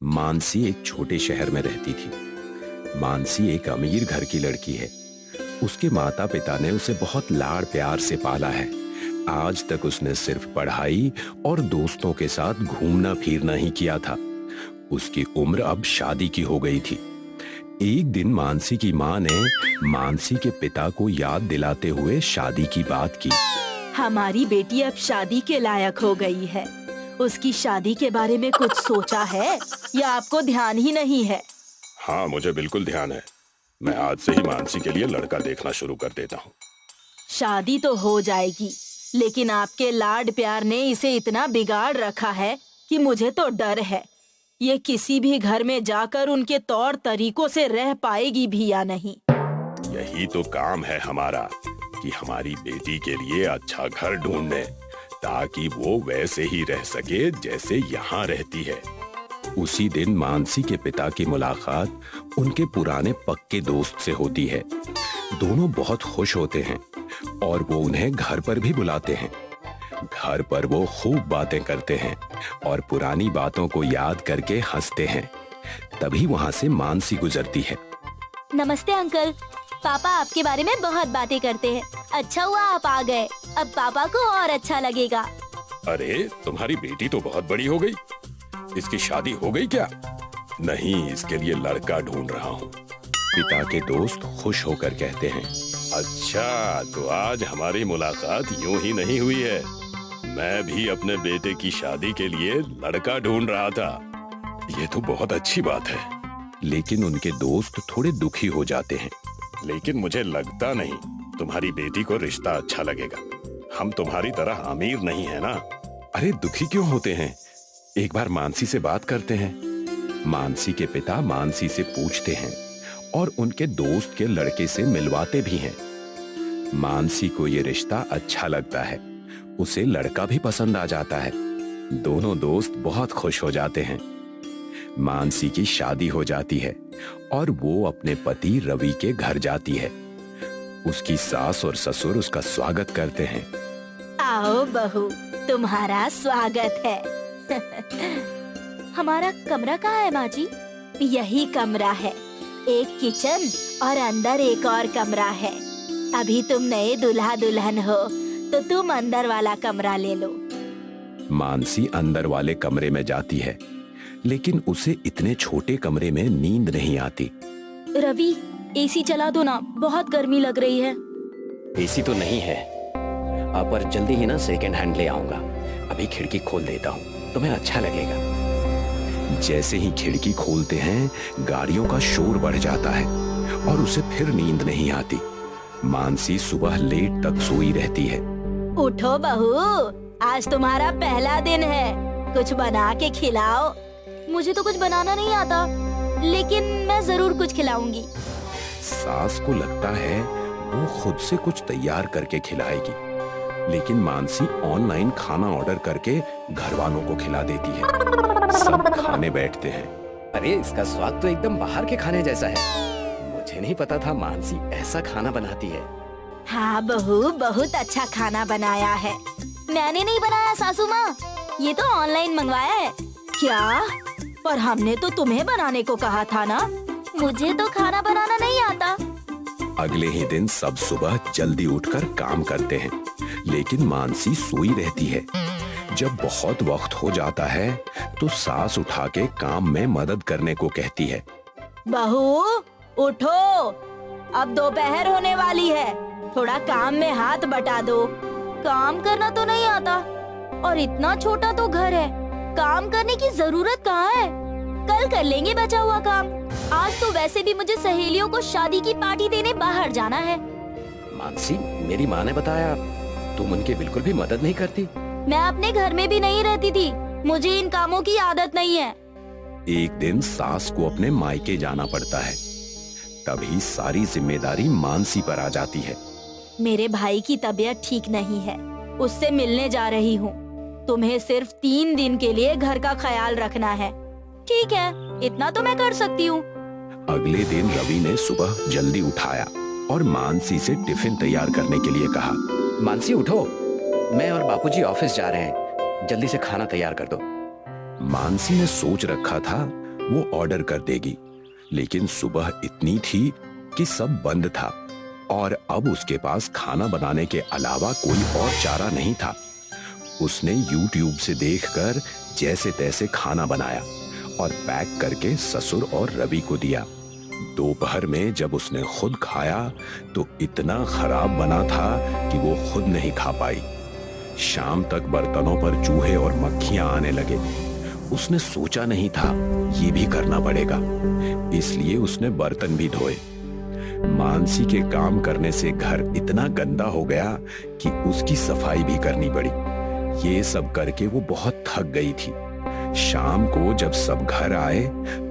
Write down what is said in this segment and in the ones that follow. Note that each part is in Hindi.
मानसी एक छोटे शहर में रहती थी। मानसी एक अमीर घर की लड़की है। उसके माता पिता ने उसे बहुत लाड़ प्यार से पाला है। आज तक उसने सिर्फ पढ़ाई और दोस्तों के साथ घूमना फिरना ही किया था। उसकी उम्र अब शादी की हो गई थी। एक दिन मानसी की माँ ने मानसी के पिता को याद दिलाते हुए शादी की बात की। हमारी बेटी अब शादी के लायक हो गई है। उसकी शादी के बारे में कुछ सोचा है या आपको ध्यान ही नहीं है? हाँ, मुझे बिल्कुल ध्यान है। मैं आज से ही मानसी के लिए लड़का देखना शुरू कर देता हूँ। शादी तो हो जाएगी, लेकिन आपके लाड प्यार ने इसे इतना बिगाड़ रखा है कि मुझे तो डर है ये किसी भी घर में जाकर उनके तौर तरीकों से रह पाएगी भी या नहीं। यही तो काम है हमारा कि हमारी बेटी के लिए अच्छा घर ढूंढे ताकि वो वैसे ही रह सके जैसे यहाँ रहती है। उसी दिन मानसी के पिता की मुलाकात उनके पुराने पक्के दोस्त से होती है। दोनों बहुत खुश होते हैं और वो उन्हें घर पर भी बुलाते हैं। घर पर वो खूब बातें करते हैं और पुरानी बातों को याद करके हंसते हैं। तभी वहाँ से मानसी गुजरती है। नमस्ते अंकल, पापा आपके बारे में बहुत बातें करते हैं। अच्छा हुआ आप आ गए, अब पापा को और अच्छा लगेगा। अरे, तुम्हारी बेटी तो बहुत बड़ी हो गई। इसकी शादी हो गई क्या? नहीं, इसके लिए लड़का ढूंढ रहा हूँ। पिता के दोस्त खुश होकर कहते हैं, अच्छा तो आज हमारी मुलाकात यूं ही नहीं हुई है। मैं भी अपने बेटे की शादी के लिए लड़का ढूंढ रहा था। ये तो बहुत अच्छी बात है। लेकिन उनके दोस्त थोड़े दुखी हो जाते हैं। लेकिन मुझे लगता नहीं तुम्हारी बेटी को रिश्ता अच्छा लगेगा। हम तुम्हारी तरह अमीर नहीं है ना। अरे, दुखी क्यों होते हैं? एक बार मानसी से बात करते हैं। मानसी के पिता मानसी से पूछते हैं और उनके दोस्त के लड़के से मिलवाते भी हैं। मानसी को ये रिश्ता अच्छा लगता है। उसे लड़का भी पसंद आ जाता है। दोनों दोस्त बहुत खुश हो जाते हैं। मानसी की शादी हो जाती है और वो अपने पति रवि के घर जाती है। उसकी सास और ससुर उसका स्वागत करते हैं। आओ बहू, तुम्हारा स्वागत है। हमारा कमरा कहाँ है माँ जी? यही कमरा है। एक किचन और अंदर एक और कमरा है। अभी तुम नए दूल्हा दुल्हन हो तो तुम अंदर वाला कमरा ले लो। मानसी अंदर वाले कमरे में जाती है, लेकिन उसे इतने छोटे कमरे में नींद नहीं आती। रवि, एसी चला दो ना, बहुत गर्मी लग रही है। एसी तो नहीं है, पर जल्दी ही ना सेकेंड हैंड ले आऊंगा। अभी खिड़की खोल देता हूँ, तुम्हें अच्छा लगेगा। जैसे ही खिड़की खोलते हैं, गाड़ियों का शोर बढ़ जाता है और उसे फिर नींद नहीं आती। मानसी सुबह लेट तक सोई रहती है। उठो बहू, आज तुम्हारा पहला दिन है। कुछ बना के खिलाओ। मुझे तो कुछ बनाना नहीं आता, लेकिन मैं जरूर कुछ खिलाऊंगी। सास को लगता है वो खुद से कुछ तैयार करके खिलाएगी, लेकिन मानसी ऑनलाइन खाना ऑर्डर करके घर वालों को खिला देती है। सब खाने बैठते हैं। अरे, इसका स्वाद तो एकदम बाहर के खाने जैसा है। मुझे नहीं पता था मानसी ऐसा खाना बनाती है। हाँ बहू, बहुत अच्छा खाना बनाया है। मैंने नहीं बनाया सासू माँ, ये तो ऑनलाइन मंगवाया है। क्या? पर हमने तो तुम्हें बनाने को कहा था ना। मुझे तो खाना बनाना नहीं आता। अगले ही दिन सब सुबह जल्दी उठकर काम करते हैं, लेकिन मानसी सोई रहती है। जब बहुत वक्त हो जाता है तो सास उठा के काम में मदद करने को कहती है। बहू उठो, अब दोपहर होने वाली है। थोड़ा काम में हाथ बटा दो। काम करना तो नहीं आता, और इतना छोटा तो घर है, काम करने की जरूरत कहाँ है? कल कर लेंगे बचा हुआ काम। आज तो वैसे भी मुझे सहेलियों को शादी की पार्टी देने बाहर जाना है। मानसी, मेरी माँ ने बताया तुम उनकी बिल्कुल भी मदद नहीं करती। मैं अपने घर में भी नहीं रहती थी, मुझे इन कामों की आदत नहीं है। एक दिन सास को अपने मायके जाना पड़ता है। तभी सारी जिम्मेदारी मानसी पर आ जाती है। मेरे भाई की तबीयत ठीक नहीं है, उससे मिलने जा रही हूँ। तुम्हें सिर्फ 3 दिन के लिए घर का ख्याल रखना है। ठीक है, इतना तो मैं कर सकती हूँ। अगले दिन रवि ने सुबह जल्दी उठाया और मानसी से टिफिन तैयार करने के लिए कहा। मानसी उठो, मैं और बापूजी ऑफिस जा रहे हैं, जल्दी से खाना तैयार कर दो। मानसी ने सोच रखा था वो ऑर्डर कर देगी। लेकिन सुबह इतनी थी कि सब बंद था और अब उसके पास खाना बनाने के अलावा कोई और चारा नहीं था। उसने YouTube से देखकर जैसे तैसे खाना बनाया और पैक करके ससुर और रवि को दिया। दोपहर में जब उसने खुद खाया तो इतना खराब बना था कि वो खुद नहीं खा पाई। शाम तक बर्तनों पर चूहे और मक्खियां आने लगे। उसने सोचा नहीं था ये भी करना पड़ेगा, इसलिए उसने बर्तन भी धोए। मानसी के काम करने से घर इतना गंदा हो गया कि उसकी सफाई भी करनी पड़ी। ये सब करके वो बहुत थक गई थी। शाम को जब सब घर आए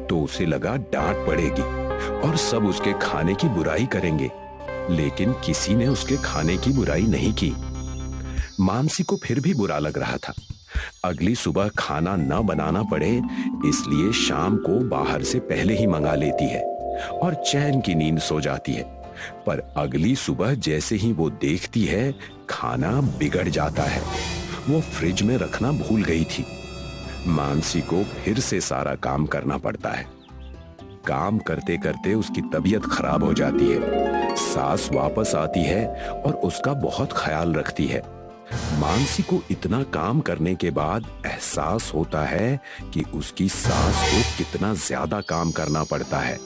तो उसे लगा डांट पड़ेगी और सब उसके खाने की बुराई करेंगे, लेकिन किसी ने उसके खाने की बुराई नहीं की। मानसी को फिर भी बुरा लग रहा था। अगली सुबह खाना न बनाना पड़े इसलिए शाम को बाहर से पहले ही मंगा लेती है और चैन की नींद सो जाती है। पर अगली सुबह जैसे ही वो देखती है खाना बिगड़ जाता है। वो फ्रिज में रखना भूल गई थी। मानसी को फिर से सारा काम करना पड़ता है। काम करते करते उसकी तबीयत खराब हो जाती है। सास वापस आती है और उसका बहुत ख्याल रखती है। मानसी को इतना काम करने के बाद एहसास होता है कि उसकी सास को कितना ज्यादा काम करना पड़ता है,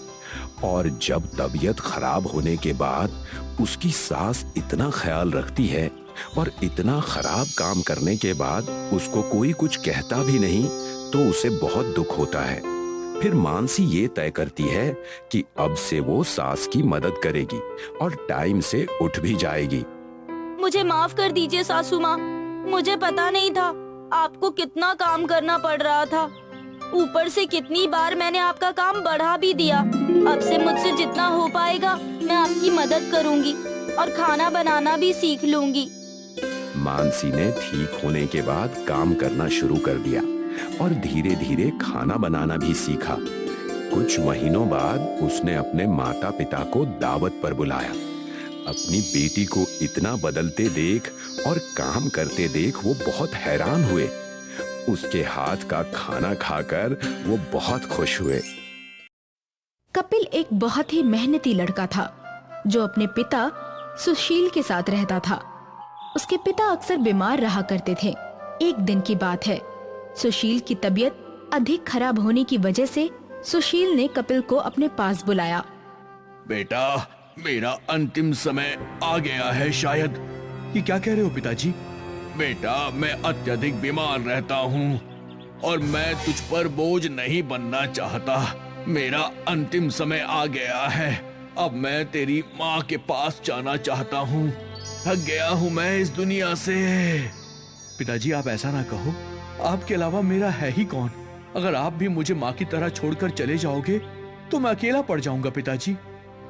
और जब तबीयत खराब होने के बाद उसकी सास इतना ख्याल रखती है और इतना खराब काम करने के बाद उसको कोई कुछ कहता भी नहीं तो उसे बहुत दुख होता है। फिर मानसी ये तय करती है कि अब से वो सास की मदद करेगी और टाइम से उठ भी जाएगी। मुझे माफ कर दीजिए सासू माँ, मुझे पता नहीं था आपको कितना काम करना पड़ रहा था। ऊपर से कितनी बार मैंने आपका काम बढ़ा भी दिया। अब से मुझसे जितना हो पाएगा मैं आपकी मदद करूंगी और खाना बनाना भी सीख लूंगी। मानसी ने ठीक होने के बाद काम करना शुरू कर दिया और धीरे धीरे खाना बनाना भी सीखा। कुछ महीनों बाद उसने अपने माता पिता को दावत पर बुलाया। अपनी बेटी को इतना बदलते देख और काम करते देख वो बहुत हैरान हुए। उसके हाथ का खाना खाकर वो बहुत खुश हुए। कपिल एक बहुत ही मेहनती लड़का था जो अपने पिता सुशील के साथ रहता था। उसके पिता अक्सर बीमार रहा करते थे। एक दिन की बात है, सुशील की तबीयत अधिक खराब होने की वजह से सुशील ने कपिल को अपने पास बुलाया। बेटा, मेरा अंतिम समय आ गया है शायद। ये क्या कह रहे हो पिताजी? बेटा, मैं अत्यधिक बीमार रहता हूँ और मैं तुझ पर बोझ नहीं बनना चाहता। मेरा अंतिम समय आ गया है। अब मैं तेरी माँ के पास जाना चाहता हूँ। थक गया हूँ मैं इस दुनिया से। पिताजी, आप ऐसा ना कहो। आपके अलावा मेरा है ही कौन? अगर आप भी मुझे माँ की तरह छोड़कर चले जाओगे तो मैं अकेला पड़ जाऊंगा पिताजी।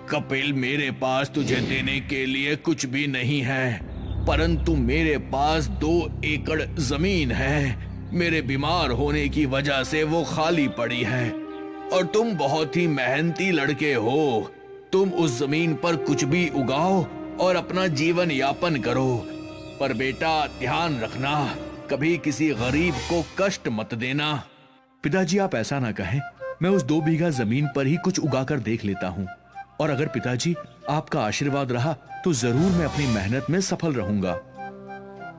कपिल, मेरे पास तुझे देने के लिए कुछ भी नहीं है, परंतु मेरे पास 2 एकड़ जमीन है। मेरे बीमार होने की वजह से वो खाली पड़ी है और तुम बहुत ही मेहनती लड़के हो। तुम उस जमीन पर कुछ भी उगाओ और अपना जीवन यापन करो। पर बेटा, ध्यान रखना, कभी किसी गरीब को कष्ट मत देना। पिताजी, आप ऐसा ना कहें। मैं उस 2 बीघा जमीन पर ही कुछ उगाकर देख लेता हूँ, और अगर पिताजी आपका आशीर्वाद रहा तो जरूर मैं अपनी मेहनत में सफल रहूंगा।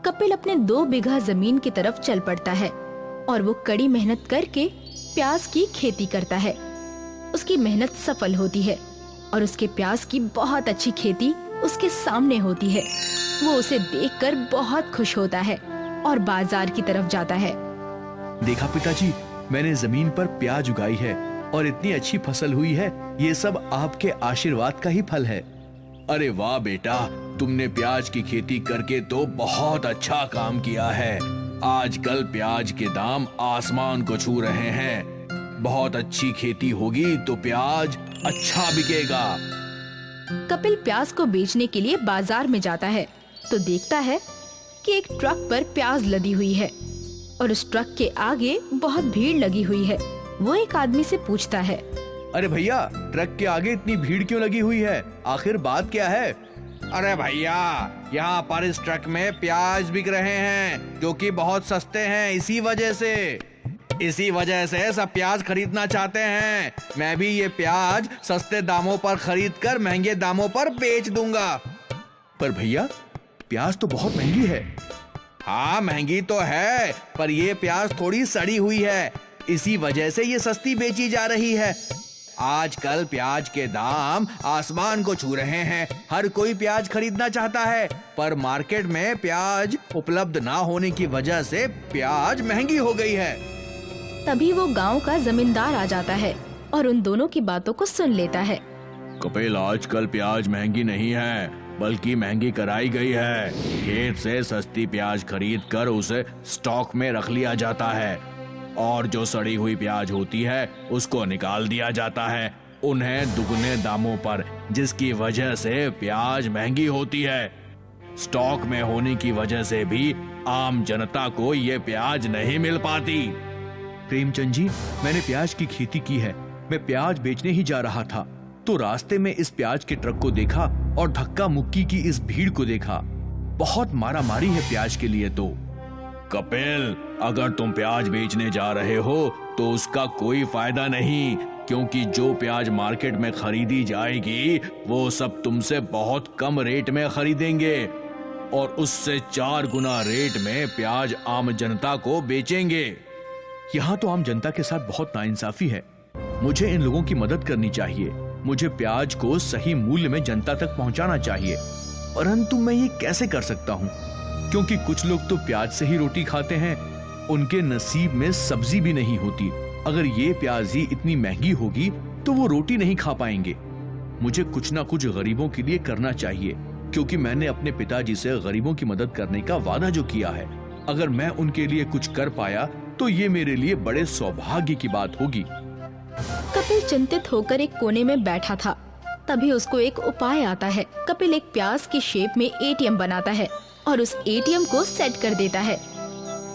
कपिल अपने 2 बीघा जमीन की तरफ चल पड़ता है और वो कड़ी मेहनत करके प्याज की खेती करता है। उसकी मेहनत सफल होती है और उसके प्याज की बहुत अच्छी खेती उसके सामने होती है। वो उसे देखकर बहुत खुश होता है और बाजार की तरफ जाता है। देखा पिताजी, मैंने जमीन पर प्याज उगाई है और इतनी अच्छी फसल हुई है। ये सब आपके आशीर्वाद का ही फल है। अरे वाह बेटा, तुमने प्याज की खेती करके तो बहुत अच्छा काम किया है। आजकल प्याज के दाम आसमान को छू रहे हैं। बहुत अच्छी खेती होगी तो प्याज अच्छा बिकेगा। कपिल प्याज को बेचने के लिए बाजार में जाता है तो देखता है कि एक ट्रक पर प्याज लदी हुई है और उस ट्रक के आगे बहुत भीड़ लगी हुई है। वो एक आदमी से पूछता है, अरे भैया, ट्रक के आगे इतनी भीड़ क्यों लगी हुई है? आखिर बात क्या है? अरे भैया, यहाँ पर इस ट्रक में प्याज बिक रहे हैं जो कि बहुत सस्ते हैं, इसी वजह से। इसी वजह से सब प्याज खरीदना चाहते हैं। मैं भी ये प्याज सस्ते दामों पर खरीद कर महंगे दामों पर बेच दूंगा। पर भैया, प्याज तो बहुत महंगी है। हाँ, महंगी तो है, पर ये प्याज थोड़ी सड़ी हुई है, इसी वजह से ये सस्ती बेची जा रही है। आजकल प्याज के दाम आसमान को छू रहे हैं। हर कोई प्याज खरीदना चाहता है, पर मार्केट में प्याज उपलब्ध ना होने की वजह से प्याज महंगी हो गई है। तभी वो गांव का जमींदार आ जाता है और उन दोनों की बातों को सुन लेता है। कपिल, आजकल प्याज महंगी नहीं है, बल्कि महंगी कराई गई है। खेत से सस्ती प्याज खरीद कर उसे स्टॉक में रख लिया जाता है और जो सड़ी हुई प्याज होती है उसको निकाल दिया जाता है उन्हें दुगने दामों पर, जिसकी वजह से प्याज महंगी होती है। स्टॉक में होने की वजह से भी आम जनता को ये प्याज नहीं मिल पाती। प्रेमचंद जी, मैंने प्याज की खेती की है। मैं प्याज बेचने ही जा रहा था तो रास्ते में इस प्याज के ट्रक को देखा और धक्का मुक्की की इस भीड़ को देखा। बहुत मारामारी है प्याज के लिए तो। कपिल, अगर तुम प्याज बेचने जा रहे हो तो उसका कोई फायदा नहीं, क्योंकि जो प्याज मार्केट में खरीदी जाएगी वो सब तुमसे बहुत कम रेट में खरीदेंगे और उससे 4 गुना रेट में प्याज आम जनता को बेचेंगे। यहाँ तो आम जनता के साथ बहुत नाइंसाफी है। मुझे इन लोगों की मदद करनी चाहिए। मुझे प्याज को सही मूल्य में जनता तक पहुंचाना चाहिए, परंतु मैं ये कैसे कर सकता हूँ? क्योंकि कुछ लोग तो प्याज से ही रोटी खाते हैं, उनके नसीब में सब्जी भी नहीं होती। अगर ये प्याज ही इतनी महंगी होगी तो वो रोटी नहीं खा पाएंगे। मुझे कुछ ना कुछ गरीबों के लिए करना चाहिए, क्योंकि मैंने अपने पिताजी से गरीबों की मदद करने का वादा जो किया है, अगर मैं उनके लिए कुछ कर पाया तो ये मेरे लिए बड़े सौभाग्य की बात होगी। कपिल चिंतित होकर एक कोने में बैठा था। तभी उसको एक उपाय आता है। कपिल एक प्याज की शेप में एटीएम बनाता है और उस एटीएम को सेट कर देता है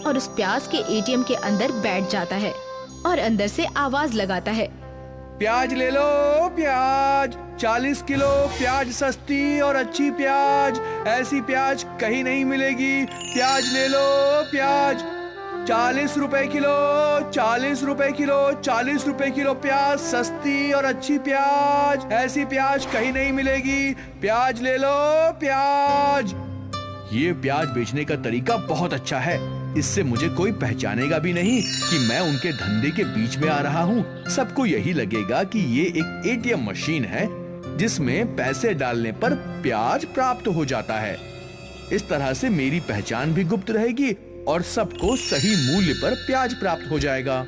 और उस प्याज के एटीएम के अंदर बैठ जाता है और अंदर से आवाज लगाता है, प्याज ले लो प्याज, 40 किलो प्याज सस्ती और अच्छी प्याज, ऐसी प्याज कहीं नहीं मिलेगी। प्याज ले लो प्याज, 40 रुपए किलो, 40 रुपए किलो, 40 रुपए किलो प्याज सस्ती और अच्छी प्याज, ऐसी प्याज कहीं नहीं मिलेगी। प्याज ले लो प्याज। ये प्याज बेचने का तरीका बहुत अच्छा है। इससे मुझे कोई पहचानेगा भी नहीं कि मैं उनके धंधे के बीच में आ रहा हूँ। सबको यही लगेगा कि ये एक एटीएम मशीन है जिसमें पैसे डालने पर प्याज प्राप्त हो जाता है। इस तरह से मेरी पहचान भी गुप्त रहेगी और सबको सही मूल्य पर प्याज प्राप्त हो जाएगा।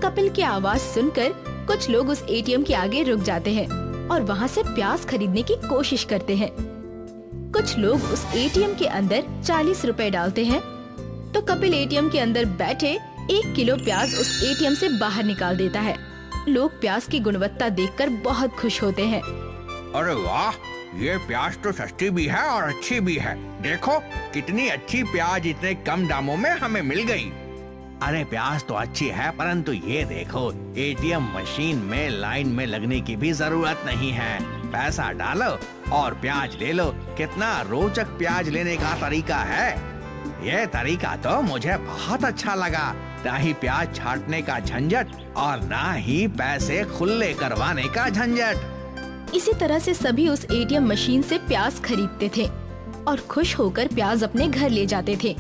कपिल की आवाज सुनकर कुछ लोग उस एटीएम के आगे रुक जाते हैं और वहाँ से प्याज खरीदने की कोशिश करते हैं। कुछ लोग उस एटीएम के अंदर 40 रुपए डालते हैं तो कपिल एटीएम के अंदर बैठे 1 किलो प्याज उस एटीएम से बाहर निकाल देता है। लोग प्याज की गुणवत्ता देखकर बहुत खुश होते हैं। अरे वाह, ये प्याज तो सस्ती भी है और अच्छी भी है। देखो कितनी अच्छी प्याज इतने कम दामों में हमें मिल गई। अरे प्याज तो अच्छी है, परंतु ये देखो एटीएम मशीन में लाइन में लगने की भी जरूरत नहीं है। पैसा डालो और प्याज ले लो। कितना रोचक प्याज लेने का तरीका है। ये तरीका तो मुझे बहुत अच्छा लगा। ना ही प्याज छांटने का झंझट और ना ही पैसे खुले करवाने का झंझट। इसी तरह से सभी उस एटीएम मशीन से प्याज खरीदते थे और खुश होकर प्याज अपने घर ले जाते थे,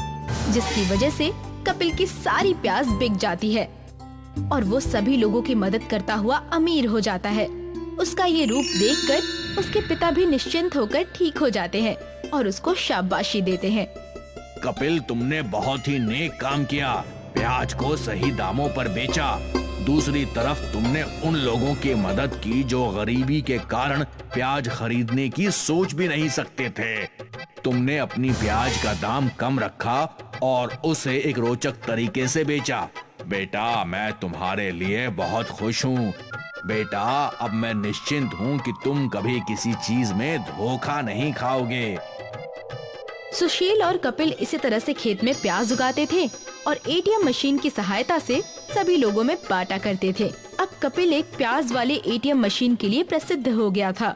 जिसकी वजह से कपिल की सारी प्याज बिक जाती है और वो सभी लोगों की मदद करता हुआ अमीर हो जाता है। उसका ये रूप देखकर उसके पिता भी निश्चिंत होकर ठीक हो जाते हैं और उसको शाबाशी देते हैं। कपिल, तुमने बहुत ही नेक काम किया। प्याज को सही दामों पर बेचा। दूसरी तरफ तुमने उन लोगों की मदद की जो गरीबी के कारण प्याज खरीदने की सोच भी नहीं सकते थे। तुमने अपनी प्याज का दाम कम रखा और उसे एक रोचक तरीके से बेचा। बेटा, मैं तुम्हारे लिए बहुत खुश हूँ। बेटा, अब मैं निश्चिंत हूँ कि तुम कभी किसी चीज में धोखा नहीं खाओगे। सुशील और कपिल इसी तरह से खेत में प्याज उगाते थे और एटीएम मशीन की सहायता से सभी लोगों में बांटा करते थे। अब कपिल एक प्याज वाले एटीएम मशीन के लिए प्रसिद्ध हो गया था।